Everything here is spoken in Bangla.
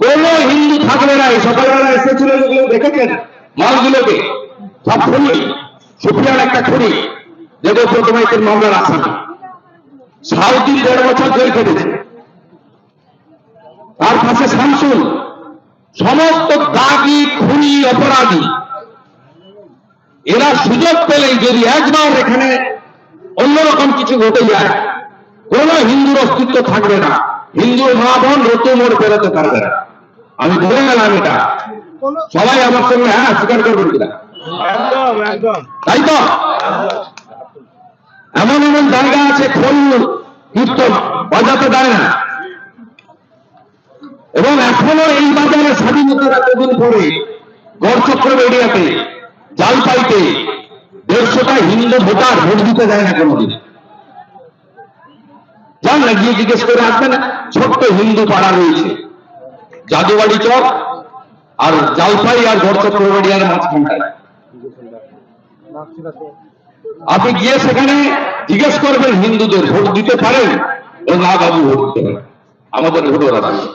কোন হিন্দু থাকবে না। সকালবেলা এসেছিল, যেগুলো দেখেছেন মালগুলোকে সব খুনি। সুফিয়ান একটা খুনি, যেগুলো প্রথমে মামলার আসামি, 7.5 বছর জেল কেটেছে। তার পাশে শামসুল, সমস্ত দাগি খুনি অপরাধী। এরা সুযোগ পেলেই যদি একবার এখানে অন্যরকম কিছু ঘটে যায়, কোন হিন্দুর অস্তিত্ব থাকবে না। হিন্দুর মা বোন রতু মোড় বেরোতে পারবে না। আমি বলে গেলাম এটা, সবাই আমার সঙ্গে স্বীকার করবেন কিনা? তাই তো এমন এমন জায়গা আছে খোল কীর্তন বাজাতে দেয় না। এবং এখনো এই বাজারে স্বাধীনতার এতদিন পরে গড়চক্র এরিয়াতে জালপাইতে 150টা হিন্দু ভোটার ভোট দিতে দেয় না কোনোদিন। যান না, গিয়ে জিজ্ঞেস করে আসবে না। ছোট্ট হিন্দু পাড়া রয়েছে জাদুবাড়ি চক আর জালপাই আর গড়চক্র এরিয়ার মাঝখানটায়। আপনি গিয়ে সেখানে জিজ্ঞেস করবেন হিন্দুদের ভোট দিতে পারেন? না বাবু, ভোট দিতে পারেন, আমাদের ভোটার আছে।